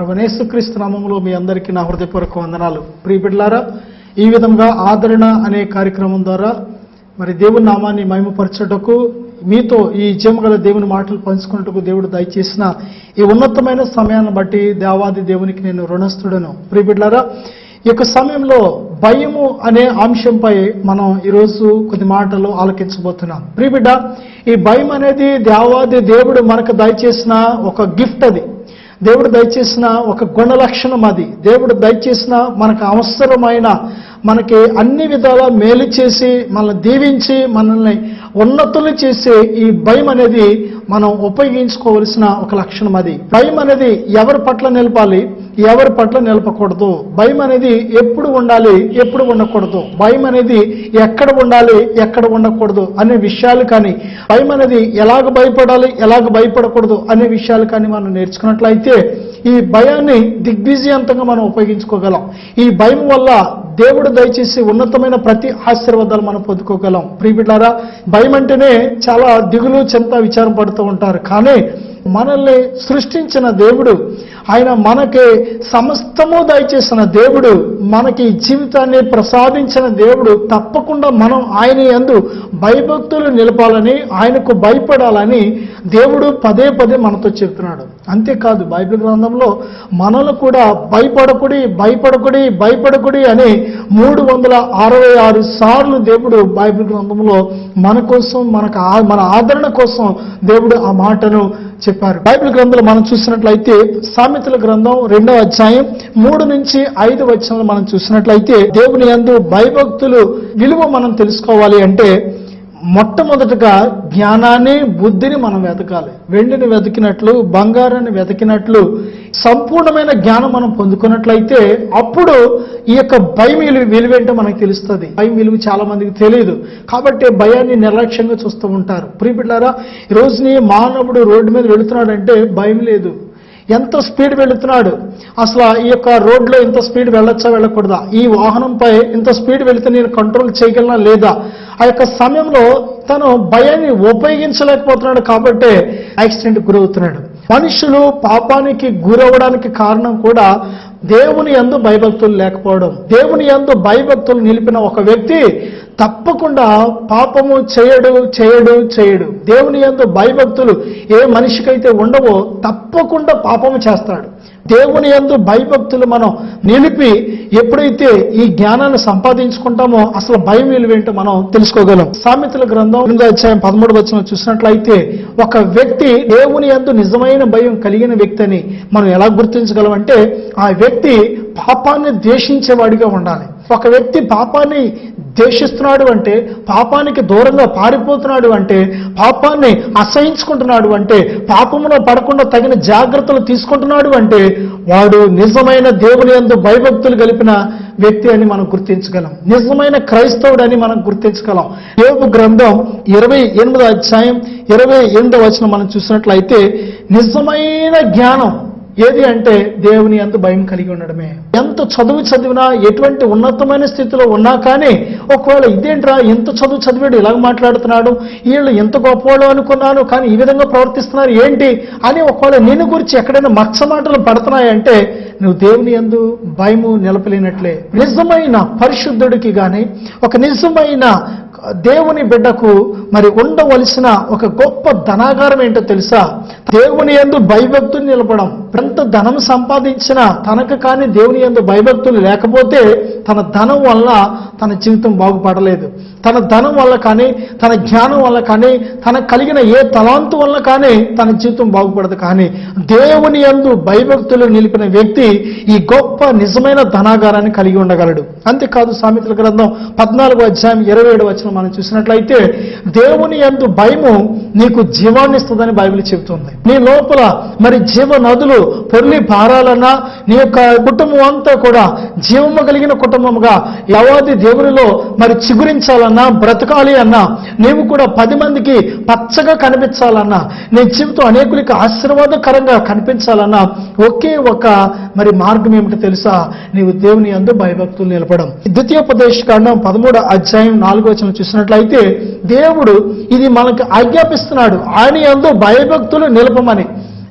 ప్రభువైన యేసుక్రీస్తు నామములో మీ అందరికీ నా హృదయపూర్వక వందనాలు. ప్రియ బిడ్డలారా, ఈ విధంగా ఆదరణ అనే కార్యక్రమం ద్వారా మరి దేవుని నామాన్ని మహిమపరచుటకు, మీతో ఈ జీవగల దేవుని మాటలు పంచుకున్నట్టుకు దేవుడు దయచేసిన ఈ ఉన్నతమైన సమయాన్ని బట్టి దేవాది దేవునికి నేను రుణస్థుడను. ప్రియ బిడ్డలారా, ఈ యొక్క సమయంలో భయము అనే అంశంపై మనం ఈరోజు కొద్ది మాటలు ఆలకించబోతున్నాం. ప్రియ బిడ్డ, ఈ భయం అనేది దేవాది దేవుడు మనకు దయచేసిన ఒక గిఫ్ట్. అది దేవుడు దయచేసిన ఒక గుణ లక్షణం. అది దేవుడు దయచేసిన మనకు అవసరమైన, మనకి అన్ని విధాల మేలు చేసి మనల్ని దీవించి మనల్ని ఉన్నతులు చేసే ఈ భయం అనేది మనం ఉపయోగించుకోవలసిన ఒక లక్షణం. అది భయం అనేది ఎవరి పట్ల నిలపాలి, ఎవరి పట్ల నిలపకూడదు. భయం అనేది ఎప్పుడు ఉండాలి, ఎప్పుడు ఉండకూడదు. భయం అనేది ఎక్కడ ఉండాలి, ఎక్కడ ఉండకూడదు అనే విషయాలు కానీ, భయం అనేది ఎలాగ భయపడాలి, ఎలాగ భయపడకూడదు అనే విషయాలు కానీ మనం నేర్చుకున్నట్లయితే ఈ భయాన్ని దిగ్విజయవంతంగా మనం ఉపయోగించుకోగలం. ఈ భయం వల్ల దేవుడు దయచేసి ఉన్నతమైన ప్రతి ఆశీర్వాదాలు మనం పొందుకోగలం. ప్రియ బిడ్డలారా, భయం అంటేనే చాలా దిగులు, చింత, విచారం పడుతూ ఉంటారు. కానీ మనల్ని సృష్టించిన దేవుడు, ఆయన మనకి సమస్తము దయచేసిన దేవుడు, మనకి జీవితాన్ని ప్రసాదించిన దేవుడు, తప్పకుండా మనం ఆయన యందు భయభక్తులు నిలపాలని, ఆయనకు భయపడాలని దేవుడు పదే పదే మనతో చెప్తున్నాడు. అంతేకాదు, బైబిల్ గ్రంథంలో మనల్ని కూడా భయపడకుడి, భయపడకుడి, భయపడకుడి అని 366 సార్లు దేవుడు బైబిల్ గ్రంథంలో మన కోసం, మన ఆదరణ కోసం దేవుడు ఆ మాటను చెప్పారు. బైబిల్ గ్రంథంలో మనం చూసినట్లయితే సామెతల గ్రంథం 2వ అధ్యాయం 3 నుంచి 5 వచనాలు మనం చూసినట్లయితే, దేవుని యందు భయభక్తులు విలువ మనం తెలుసుకోవాలి అంటే మొట్టమొదటగా జ్ఞానాన్ని, బుద్ధిని మనం వెతకాలి. వెండిని వెతికినట్లు, బంగారాన్ని వెతికినట్లు సంపూర్ణమైన జ్ఞానం మనం పొందుకున్నట్లయితే అప్పుడు ఈ యొక్క భయం విలువేంటో మనకు తెలుస్తుంది. భయం విలువ చాలా మందికి తెలియదు కాబట్టి భయాన్ని నిర్లక్ష్యంగా చూస్తూ ఉంటారు. ప్రియ బిడ్డలారా, ఈ రోజుని మానవుడు రోడ్డు మీద వెళుతున్నాడంటే భయం లేదు. ఎంత స్పీడ్ వెళుతున్నాడు, అసలు ఈ యొక్క రోడ్లో ఇంత స్పీడ్ వెళ్ళొచ్చా, వెళ్ళకూడదా, ఈ వాహనంపై ఇంత స్పీడ్ వెళితే నేను కంట్రోల్ చేయగలనా లేదా, ఆ యొక్క సమయంలో తను భయాన్ని ఉపయోగించలేకపోతున్నాడు కాబట్టి యాక్సిడెంట్కి గురవుతున్నాడు. మనుషులు పాపానికి గురవడానికి కారణం కూడా దేవుని యందు భయభక్తులు లేకపోవడం. దేవుని యందు భయభక్తులు నిలిపిన ఒక వ్యక్తి తప్పకుండా పాపము చేయడు. దేవుని యందు భయభక్తులు ఏ మనిషికైతే ఉండవో తప్పకుండా పాపము చేస్తాడు. దేవుని యందు భయభక్తులు మనం నిలిపి ఎప్పుడైతే ఈ జ్ఞానాన్ని సంపాదించుకుంటామో అసలు భయం విలువేంటో మనం తెలుసుకోగలం. సామెతల గ్రంథం 8వ అధ్యాయం 13వ వచనం చూసినట్లయితే, ఒక వ్యక్తి దేవుని యందు నిజమైన భయం కలిగిన వ్యక్తి అని మనం ఎలా గుర్తించగలం అంటే, ఆ వ్యక్తి పాపాన్ని ద్వేషించేవాడిగా ఉండాలి. ఒక వ్యక్తి పాపాన్ని ద్వేషిస్తున్నాడు అంటే, పాపానికి దూరంగా పారిపోతున్నాడు అంటే, పాపాన్ని అసహించుకుంటున్నాడు అంటే, పాపములో పడకుండా తగిన జాగ్రత్తలు తీసుకుంటున్నాడు అంటే వాడు నిజమైన దేవుని యందు భయభక్తులు కలిపిన వ్యక్తి అని మనం గుర్తించగలం. నిజమైన క్రైస్తవుడని మనం గుర్తించగలం. యోబు గ్రంథం 28వ అధ్యాయం 28వ వచనం మనం చూసినట్లయితే, నిజమైన జ్ఞానం ఏది అంటే దేవుని యందు భయం కలిగి ఉండడమే. ఎంత చదువు చదివినా, ఎటువంటి ఉన్నతమైన స్థితిలో ఉన్నా కానీ ఒకవేళ ఇదేంట్రా ఎంత చదువు చదివాడు ఇలాగ మాట్లాడుతున్నాడు, వీళ్ళు ఎంత గొప్పవాడు అనుకున్నాను కానీ ఈ విధంగా ప్రవర్తిస్తున్నారు ఏంటి అని ఒకవేళ నిన్ను గురించి ఎక్కడైనా మచ్చ మాటలు పడుతున్నాయంటే నువ్వు దేవుని యందు భయము నిలపలేనట్లే. నిజమైన పరిశుద్ధుడికి కానీ, ఒక నిజమైన దేవుని బిడ్డకు మరి ఉండవలసిన ఒక గొప్ప ధనాగారం ఏంటో తెలుసా? దేవుని యందు భయభక్తులు నిలపడం. ఎంత ధనం సంపాదించినా తనకు కానీ దేవుని యందు భయభక్తులు లేకపోతే తన ధనం వల్ల తన జీవితం బాగుపడలేదు. తన ధనం వల్ల కానీ, తన జ్ఞానం వల్ల కానీ, తనకు కలిగిన ఏ తలాంతు వల్ల కానీ తన జీవితం బాగుపడదు. కానీ దేవుని యందు భయభక్తులు నిలిపిన వ్యక్తి ఈ గొప్ప నిజమైన ధనాగారాన్ని కలిగి ఉండగలడు. అంతేకాదు, సామెతల గ్రంథం 14వ అధ్యాయం 27వ వచనం మనం చూసినట్లయితే, దేవుని యందు భయము నీకు జీవాన్ని ఇస్తుందని బైబిల్ చెబుతుంది. నీ లోపల మరి జీవ నదులు పొర్లి పారాలన్నా, నీ యొక్క కుటుంబం అంతా కూడా జీవము కలిగిన కుటుంబముగా యెహోవా దేవునిలో మరి చిగురించాలన్నా, బ్రతకాలి అన్నా, నీవు కూడా 10 మందికి పచ్చగా కనిపించాలన్నా, నీ జీవితం అనేకులకి ఆశీర్వాదకరంగా కనిపించాలన్నా ఒకే ఒక మరి మార్గం ఏమిటో తెలుసా? నీవు దేవుని యందు భయభక్తులు నిలపడం. ద్వితీయోపదేశకాండం 13వ అధ్యాయం 4వ వచనం చూసినట్లయితే దేవుడు ఇది మనకు ఆజ్ఞాపిస్తున్నాడు, ఆయన యందు భయభక్తులు నిలపమని.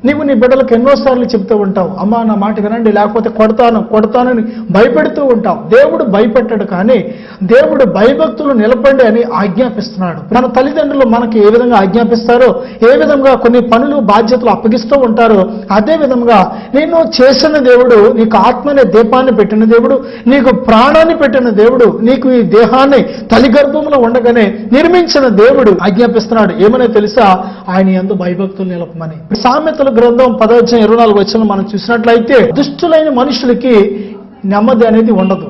నీవు నీ బిడ్డలకు ఎన్నోసార్లు చెప్తూ ఉంటావు, అమ్మా నా మాట వినండి లేకపోతే కొడతానని భయపెడుతూ ఉంటావు. దేవుడు భయపెట్టాడు, కానీ దేవుడు భయభక్తులు నిలబడి అని ఆజ్ఞాపిస్తున్నాడు. మన తల్లిదండ్రులు మనకి ఏ విధంగా ఆజ్ఞాపిస్తారో, ఏ విధంగా కొన్ని పనులు బాధ్యతలు అప్పగిస్తూ ఉంటారో, అదే విధంగా నేను చేసిన దేవుడు, నీకు ఆత్మనే దీపాన్ని పెట్టిన దేవుడు, నీకు ప్రాణాన్ని పెట్టిన దేవుడు, నీకు ఈ దేహాన్ని తల్లి గర్భంలో ఉండగానే నిర్మించిన దేవుడు ఆజ్ఞాపిస్తున్నాడు. ఏమనే తెలుసా? ఆయన యందు భయభక్తులు నిలపమని. సామెతల గ్రంథం 10:24 మనం చూసినట్లయితే, దుష్టులైన మనుషులకి నెమ్మది అనేది ఉండదు,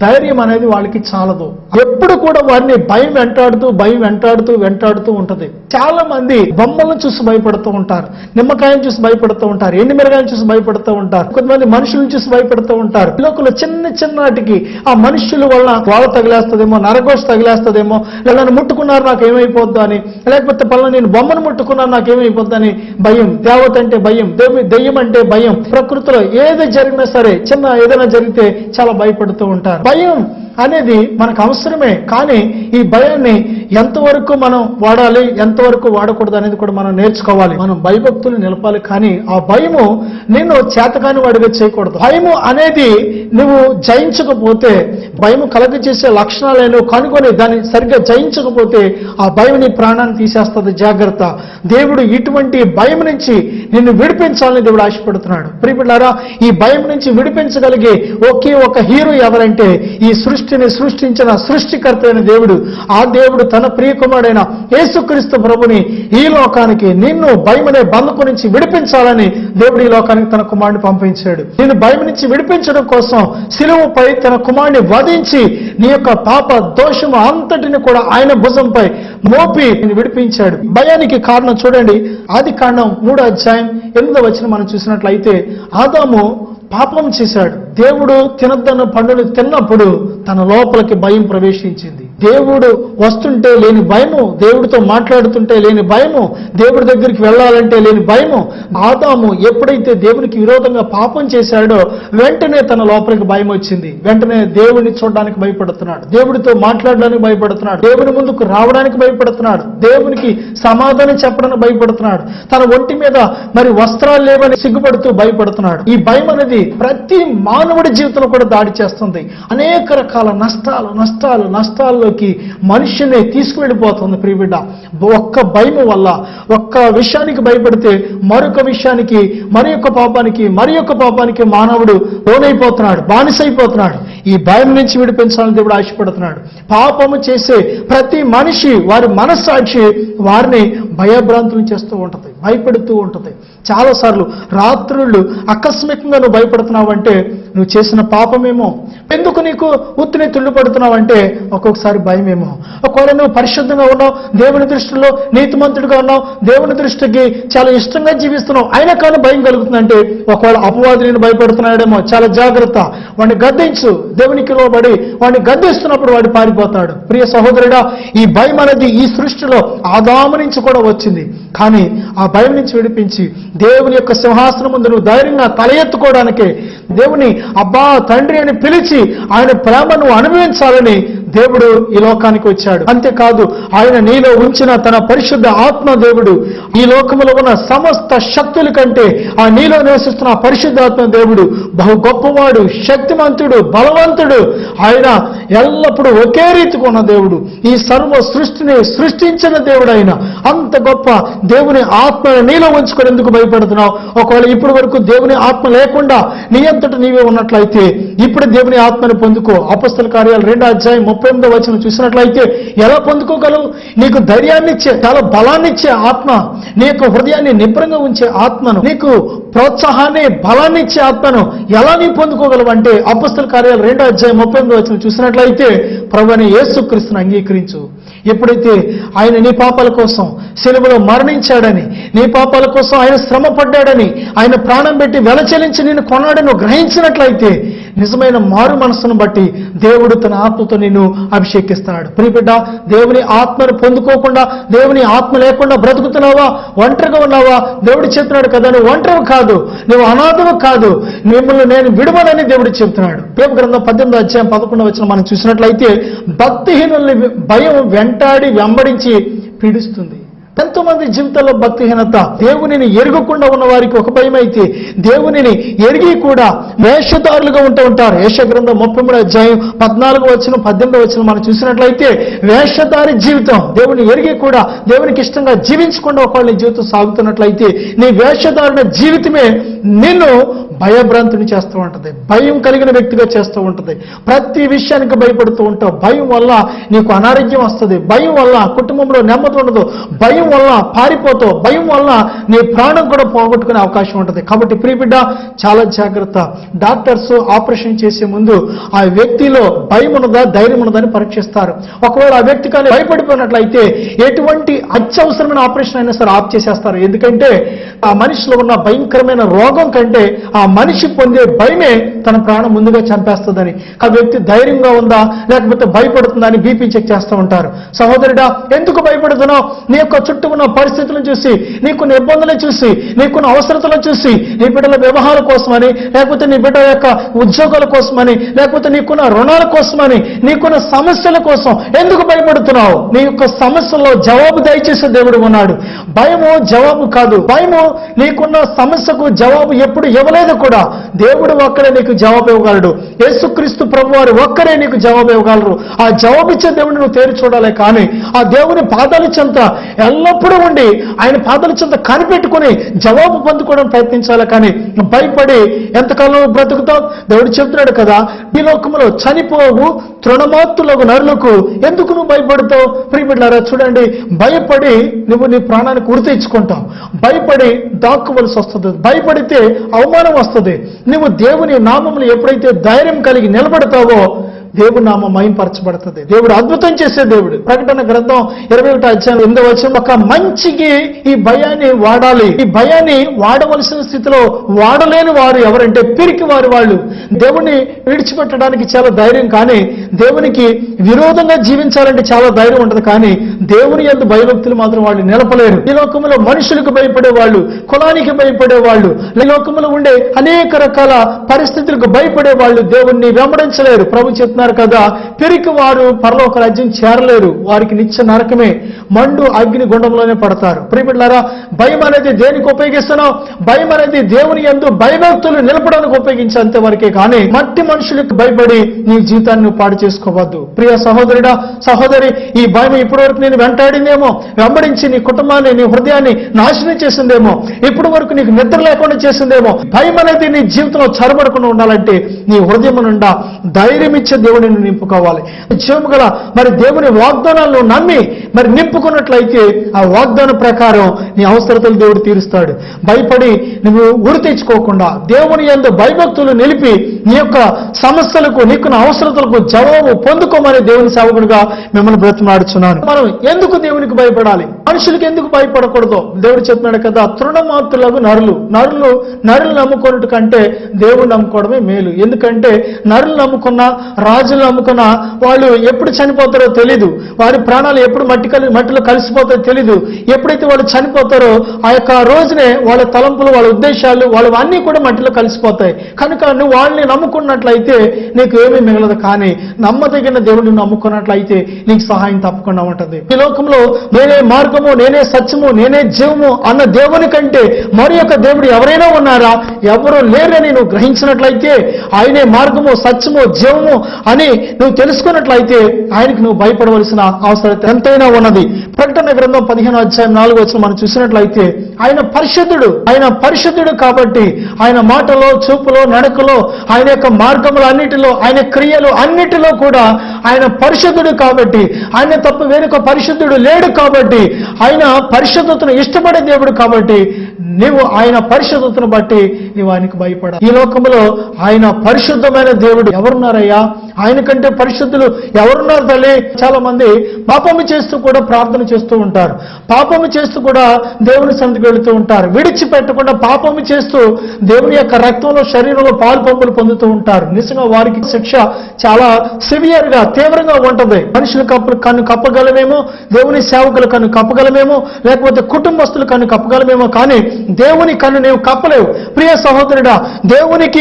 ధైర్యం అనేది వాళ్ళకి చాలదు. ఎప్పుడు కూడా వారిని భయం వెంటాడుతూ ఉంటది. చాలా మంది బొమ్మలను చూసి భయపడుతూ ఉంటారు, నిమ్మకాయను చూసి భయపడుతూ ఉంటారు, ఎండుమిరగాయను చూసి భయపడుతూ ఉంటారు, కొంతమంది మనుషులను చూసి భయపడుతూ ఉంటారు. లోకంలో చిన్నటికి ఆ మనుషుల వల్ల వాళ్ళ తగిలేస్తుందేమో, నరగోష తగిలేస్తుందేమో, లేదా నన్ను ముట్టుకున్నారు నాకు ఏమైపోద్దు అని, లేకపోతే పలానా నేను బొమ్మను ముట్టుకున్నాను నాకు ఏమైపోద్దు అని భయం. దేవత అంటే భయం, దెయ్యం అంటే భయం. ప్రకృతిలో ఏది జరిగినా సరే, చిన్న ఏదైనా జరిగితే చాలా భయపడుతూ ఉంటారు. భయం అనేది మనకు అవసరమే, కానీ ఈ భయాన్ని ఎంతవరకు మనం వాడాలి, ఎంతవరకు వాడకూడదు అనేది కూడా మనం నేర్చుకోవాలి. మనం భయభక్తులు నిలపాలి, కానీ ఆ భయము నిన్ను చేతకాని వాడిగా చేయకూడదు. భయము అనేది నువ్వు జయించకపోతే, భయము కలగజేసే లక్షణాలను కనుగొని దాన్ని సరిగ్గా జయించకపోతే ఆ భయం నీ ప్రాణాన్ని తీసేస్తుంది. జాగ్రత్త. దేవుడు ఇటువంటి భయం నుంచి నిన్ను విడిపించాలని దేవుడు ఆశపడుతున్నాడు. ప్రియబిడ్డలారా, ఈ భయం నుంచి విడిపించగలిగే ఒకే ఒక హీరో ఎవరంటే ఈ సృష్టిని సృష్టించిన సృష్టికర్త అయిన దేవుడు. ఆ దేవుడు తన ప్రియకుమారుడైన యేసుక్రీస్తు ప్రభుని ఈ లోకానికి నిన్ను భయమనే బంధకు నుంచి విడిపించాలని దేవుడు ఈ లోకానికి తన కుమారుని పంపించాడు. నిన్ను భయం నుంచి విడిపించడం కోసం శిలువపై తన కుమారుని వధించి నీ యొక్క పాప దోషము అంతటిని కూడా ఆయన భుజంపై మోపి విడిపించాడు. భయానికి కారణం చూడండి, ఆదికాండం 3:8 మనం చూసినట్లయితే, ఆదాము పాపం చేశాడు. దేవుడు తినద్దన్న పండును తిన్నప్పుడు తన లోపలికి భయం ప్రవేశించింది. దేవుడు వస్తుంటే లేని భయము, దేవుడితో మాట్లాడుతుంటే లేని భయము, దేవుడి దగ్గరికి వెళ్ళాలంటే లేని భయము. ఆదాము ఎప్పుడైతే దేవునికి విరోధంగా పాపం చేశాడో వెంటనే తన లోపలికి భయం వచ్చింది. వెంటనే దేవుడిని చూడడానికి భయపడుతున్నాడు, దేవుడితో మాట్లాడడానికి భయపడుతున్నాడు, దేవుని ముందుకు రావడానికి భయపడుతున్నాడు, దేవునికి సమాధానం చెప్పడానికి భయపడుతున్నాడు, తన ఒంటి మీద మరి వస్త్రాలు లేవని సిగ్గుపడుతూ భయపడుతున్నాడు. ఈ భయం అనేది ప్రతి మానవుడి జీవితంలో కూడా దాడి చేస్తుంది. అనేక రకాల నష్టాల్లోకి మనిషిని తీసుకువెళ్ళిపోతుంది. ప్రియబిడ్డ, ఒక్క భయం వల్ల, ఒక్క విషయానికి భయపడితే మరొక విషయానికి, మరి యొక్క పాపానికి మానవుడు లోనైపోతున్నాడు, బానిసైపోతున్నాడు. ఈ భయం నుంచి విడిపించాలని దేవుడు ఆశపడుతున్నాడు. పాపము చేసే ప్రతి మనిషి వారి మనస్సాక్షి వారిని భయభ్రాంతులు చేస్తూ ఉంటుంది, భయపెడుతూ ఉంటుంది. చాలాసార్లు రాత్రుళ్ళు అకస్మికంగా నువ్వు భయపడుతున్నావంటే నువ్వు చేసిన పాపమేమో. ఎందుకు నీకు ఉత్తిని తుళ్ళు పడుతున్నావంటే ఒక్కొక్కసారి భయమేమో. ఒకవేళ నువ్వు పరిశుద్ధంగా ఉన్నావు, దేవుని దృష్టిలో నీతిమంతుడిగా ఉన్నావు, దేవుని దృష్టికి చాలా ఇష్టంగా జీవిస్తున్నావు, అయినా కానీ భయం కలుగుతుందంటే ఒకవేళ అపవాది నేను భయపడుతున్నాడేమో. చాలా జాగ్రత్త. వాడిని గద్దించు. దేవునికి లోబడి వాడిని గద్దిస్తున్నప్పుడు వాడు పారిపోతాడు. ప్రియ సహోదరుడా, ఈ భయం అనేది ఈ సృష్టిలో ఆదాము నుంచి కూడా వచ్చింది. కానీ ఆ భయం నుంచి విడిపించి దేవుని యొక్క సింహాసనం ముందు నువ్వు ధైర్యంగా తల ఎత్తుకోవడానికే దేవుని అబ్బా తండ్రి అని పిలిచి ఆయన ప్రేమను అనుభవించాలని దేవుడు ఈ లోకానికి వచ్చాడు. అంతేకాదు, ఆయన నీలో ఉంచిన తన పరిశుద్ధ ఆత్మ దేవుడు ఈ లోకంలో ఉన్న సమస్త శక్తుల కంటే ఆ నీలో నివసిస్తున్న పరిశుద్ధాత్మ దేవుడు బహు గొప్పవాడు, శక్తిమంతుడు, బలవంతుడు. ఆయన ఎల్లప్పుడూ ఒకే రీతిగా ఉన్న దేవుడు. ఈ సర్వ సృష్టిని సృష్టించిన దేవుడు ఆయన. అంత గొప్ప దేవుని ఆత్మను నీలో ఉంచుకొని ఎందుకు భయపడుతున్నావు? ఒకవేళ ఇప్పటి వరకు దేవుని ఆత్మ లేకుండా నీ అంతట నీవే ఉన్నట్లయితే ఇప్పుడు దేవుని ఆత్మను పొందుకో. అపొస్తలుల కార్యాలు 2:38 చూసినట్లయితే ఎలా పొందుకోగలవు? నీకు ధైర్యాన్ని ఇచ్చే, చాలా బలాన్ని ఇచ్చే ఆత్మ, నీ యొక్క హృదయాన్ని నిబ్రంగా ఉంచే ఆత్మను, నీకు ప్రోత్సాహాన్ని, బలాన్ని ఇచ్చే ఆత్మను ఎలా నీ పొందుకోగలవు అంటే అపొస్తలుల కార్యాలు 2:38 చూసినట్లయితే ప్రభువైన యేసుక్రీస్తును అంగీకరించు. ఎప్పుడైతే ఆయన నీ పాపాల కోసం శిలువలో మరణించాడని, నీ పాపాల కోసం ఆయన శ్రమ పడ్డాడని, ఆయన ప్రాణం పెట్టి వెల చెల్లించి నిన్ను కొన్నాడని గ్రహించినట్లయితే నిజమైన మారు మనస్సును బట్టి దేవుడు తన ఆత్మతో నిన్ను అభిషేకిస్తాడు. ప్రియబిడ్డ, దేవుని ఆత్మను పొందుకోకుండా, దేవుని ఆత్మ లేకుండా బ్రతుకుతున్నావా? ఒంటరిగా ఉన్నావా? దేవుడు చెప్తున్నాడు కదా, నువ్వు ఒంటరివి కాదు, నువ్వు అనాథవు కాదు, మిమ్మల్ని నేను విడవనని దేవుడు చెప్తున్నాడు. పేప గ్రంథం 18:11 మనం చూసినట్లయితే భక్తిహీనుల్ని భయం వెంబడించి పీడిస్తుంది. ఎంతో మంది జీవితంలో భక్తిహీనత. దేవునిని ఎరగకుండా ఉన్న వారికి ఒక భయం అయితే, దేవునిని ఎరిగి కూడా వేషధారులుగా ఉంటూ ఉంటారు. యెషయా గ్రంథం 33వ అధ్యాయం 14వ వచనం 18వ వచనం మనం చూసినట్లయితే వేషధారి జీవితం, దేవుని ఎరిగి కూడా దేవునికి ఇష్టంగా జీవించకుండా ఒకవేళ నీ జీవితం సాగుతున్నట్లయితే నీ వేషధారణ జీవితమే నిన్ను భయభ్రాంతిని చేస్తూ ఉంటుంది, భయం కలిగిన వ్యక్తిగా చేస్తూ ఉంటుంది. ప్రతి విషయానికి భయపడుతూ ఉంటావు. భయం వల్ల నీకు అనారోగ్యం వస్తుంది, భయం వల్ల కుటుంబంలో నెమ్మది ఉండదు, భయం వల్ల పారిపోతావు, భయం వల్ల నీ ప్రాణం కూడా పోగొట్టుకునే అవకాశం ఉంటుంది. కాబట్టి ప్రియబిడ్డ చాలా జాగ్రత్త. డాక్టర్స్ ఆపరేషన్ చేసే ముందు ఆ వ్యక్తిలో భయం ఉన్నదా ధైర్యం ఉన్నదని పరీక్షిస్తారు. ఒకవేళ ఆ వ్యక్తి కానీ భయపడిపోయినట్లయితే ఎటువంటి అత్యవసరమైన ఆపరేషన్ అయినా సరే ఆఫ్ చేసేస్తారు. ఎందుకంటే ఆ మనిషిలో ఉన్న భయంకరమైన రోగం కంటే ఆ మనిషి పొందే భయమే తన ప్రాణం ముందుగా చంపేస్తుందని. ఆ వ్యక్తి ధైర్యంగా ఉందా లేకపోతే భయపడుతుందా అని బీపీ చెక్ చేస్తూ ఉంటారు. సహోదరుడా, ఎందుకు భయపడుతున్నావు? నీ యొక్క చుట్టూ ఉన్న పరిస్థితులను చూసి, నీకున్న ఇబ్బందులను చూసి, నీకున్న అవసరతలను చూసి, నీ బిడ్డల వ్యవహారాల కోసమని, లేకపోతే నీ బిడ్డ యొక్క ఉద్యోగాల కోసమని, లేకపోతే నీకున్న రుణాల కోసమని, నీకున్న సమస్యల కోసం ఎందుకు భయపడుతున్నావు? నీ యొక్క సమస్యల్లో జవాబు దయచేసే దేవుడు ఉన్నాడు. భయము జవాబు కాదు. భయము నీకున్న సమస్యకు జవాబు ఎప్పుడు ఇవ్వలేదు కూడా. దేవుడు ఒక్కడే నీకు జవాబు ఇవ్వగలడు. యేసుక్రీస్తు ప్రభువారు ఒక్కరే నీకు జవాబు ఇవ్వగలరు. ఆ జవాబిచ్చే దేవుడిని నువ్వు తేరి చూడాలి. కానీ ఆ దేవుని పాదాల చెంత ఎల్లప్పుడూ ఉండి ఆయన పాదాల చెంత కనిపెట్టుకుని జవాబు పొందుకోవడం ప్రయత్నించాలి. కానీ భయపడి ఎంతకాలం బ్రతుకుతావు? దేవుడు చెప్తున్నాడు కదా, ఈ లోకములో చనిపోవు తృణమాత్రులకు నరులకు ఎందుకు నువ్వు భయపడతావు? ప్రియబిడ్డలారా చూడండి, భయపడి నువ్వు నీ ప్రాణానికి ఉరి తెచ్చుకుంటావు, భయపడి దాక్కువలసి వస్తుంది, భయపడితే అవమానం వస్తుంది. నువ్వు దేవుని నామములు ఎప్పుడైతే ధైర్యం కలిగి నిలబడతావో దేవుని నామం మహింపరచబడుతుంది. దేవుడు అద్భుతం చేసే దేవుడు. ప్రకటన గ్రంథం 21వ అధ్యాయం 8వ వచనం, ఒక మంచికి ఈ భయాన్ని వాడాలి. ఈ భయాన్ని వాడవలసిన స్థితిలో వాడలేని వారు ఎవరంటే పిరికి వారు. వాళ్ళు దేవుణ్ణి విడిచిపెట్టడానికి చాలా ధైర్యం, కానీ దేవునికి విరోధంగా జీవించాలంటే చాలా ధైర్యం ఉంటుంది. కానీ దేవుని యందు భయభక్తులు మాత్రం వాళ్ళు నిలపలేరు. ఈ లోకంలో మనుషులకు భయపడే వాళ్ళు, కులానికి భయపడే వాళ్ళు, ఈ లోకంలో ఉండే అనేక రకాల పరిస్థితులకు భయపడే వాళ్ళు దేవుణ్ణి వెంబడించలేరు. ప్రభు చెప్తున్నారు కదా, పిరికి వారు పరలోక రాజ్యం చేరలేరు, వారికి నిత్య నరకమే, మండు అగ్ని గుండంలోనే పడతారు. ప్రియబిడ్డలారా, భయం అనేది దేనికి ఉపయోగిస్తున్నావు? భయం అనేది దేవుని యందు భయభక్తులు నిలపడానికి ఉపయోగించే అంతే వరకే. కానీ మట్టి మనుషులకు భయపడి నీ జీవితాన్ని నువ్వు పాడు చేసుకోవద్దు. ప్రియ సహోదరుడా, సహోదరి, ఈ భయం ఇప్పటి వరకు నేను వెంటాడిందేమో, వెంబడించి నీ కుటుంబాన్ని, నీ హృదయాన్ని నాశనం చేసిందేమో, ఇప్పటి వరకు నీకు నిద్ర లేకుండా చేసిందేమో. భయం అనేది నీ జీవితంలో చొరబడకుండా ఉండాలంటే నీ హృదయం నుండా ధైర్యం ఇచ్చే దేవుడిని నింపుకోవాలి. జీవము గల మరి దేవుని వాగ్దానాలను నమ్మి మరి నింపుకున్నట్లయితే ఆ వాగ్దానం ప్రకారం నీ అవసరతలు దేవుడు తీరుస్తాడు. భయపడి నువ్వు ఉరి తెచ్చుకోకుండా దేవుని యందు భయభక్తులు నిలిపి నీ యొక్క సమస్యలకు, నీకున్న అవసరతలకు జవాబు పొందుకోమని దేవుని సేవకుడిగా మిమ్మల్ని బ్రతిమాడుచున్నాను. మనం ఎందుకు దేవునికి భయపడాలి? మనుషులకు ఎందుకు భయపడకూడదు? దేవుడు చెప్తున్నాడు కదా, తృణమాత్రులకు నరులు నమ్ముకున్నట్టు కంటే దేవుడు నమ్ముకోవడమే మేలు. ఎందుకంటే నరులు నమ్ముకున్న, రాజులు నమ్ముకున్న వాళ్ళు ఎప్పుడు చనిపోతారో తెలీదు, వారి ప్రాణాలు ఎప్పుడు మట్టిలో కలిసిపోతారో తెలీదు. ఎప్పుడైతే వాళ్ళు చనిపోతారో ఆ యొక్క రోజునే వాళ్ళ తలంపులు, వాళ్ళ ఉద్దేశాలు, వాళ్ళు అన్నీ కూడా మట్టిలో కలిసిపోతాయి. కనుక నువ్వు వాళ్ళని నమ్ముకున్నట్లయితే నీకు ఏమీ మిగలదు. కానీ నమ్మదగిన దేవుడిని నమ్ముకున్నట్లయితే నీకు సహాయం తప్పకుండా ఉంటుంది. ఈ లోకంలో నేనే మార్గము, నేనే సత్యము, నేనే జీవము అన్న దేవుని కంటే మరి యొక్క దేవుడు ఎవరైనా ఉన్నారా? ఎవరూ లేరని నువ్వు గ్రహించినట్లయితే, ఆయనే మార్గము, సత్యము, జీవము అని నువ్వు తెలుసుకున్నట్లయితే ఆయనకి నువ్వు భయపడవలసిన అవసరం ఎంతైనా ఉన్నది. ప్రకటన గ్రంథం 15వ అధ్యాయం 4వ వచనం మనం చూసినట్లయితే, ఆయన పరిశుద్ధుడు కాబట్టి ఆయన మాటలో, చూపులో, నడకలో, ఆయన యొక్క మార్గములు అన్నిటిలో, ఆయన క్రియలు అన్నిటిలో కూడా ఆయన పరిశుద్ధుడు కాబట్టి, ఆయన తప్ప వేరొక పరిశుద్ధుడు లేడు కాబట్టి, ఆయన పరిశుద్ధతను ఇష్టపడే దేవుడు కాబట్టి నీవు ఆయన పరిశుద్ధతను బట్టి నీవు ఆయనకు భయపడాలి. ఈ లోకంలో ఆయన పరిశుద్ధమైన దేవుడు ఎవరున్నారయ్యా? ఆయన కంటే పరిశుద్ధులు ఎవరున్నారు తల్లి? చాలా మంది పాపము చేస్తూ కూడా ప్రార్థన చేస్తూ ఉంటారు, పాపము చేస్తూ కూడా దేవుని సన్నిధికి వెళుతూ ఉంటారు, విడిచిపెట్టకుండా పాపము చేస్తూ దేవుని యొక్క రక్తంలో, శరీరంలో పాలు పంపులు పొందుతూ ఉంటారు. నిజంగా వారికి శిక్ష చాలా సివియర్ గా, తీవ్రంగా ఉంటుంది. మనుషులు కన్ను కప్పగలమేమో, దేవుని సేవకులు కన్ను కప్పగలమేమో, లేకపోతే కుటుంబస్తులు కన్ను కప్పగలమేమో, కానీ దేవుని కన్ను నీవు కప్పలేవు. ప్రియ సహోదరుడా, దేవునికి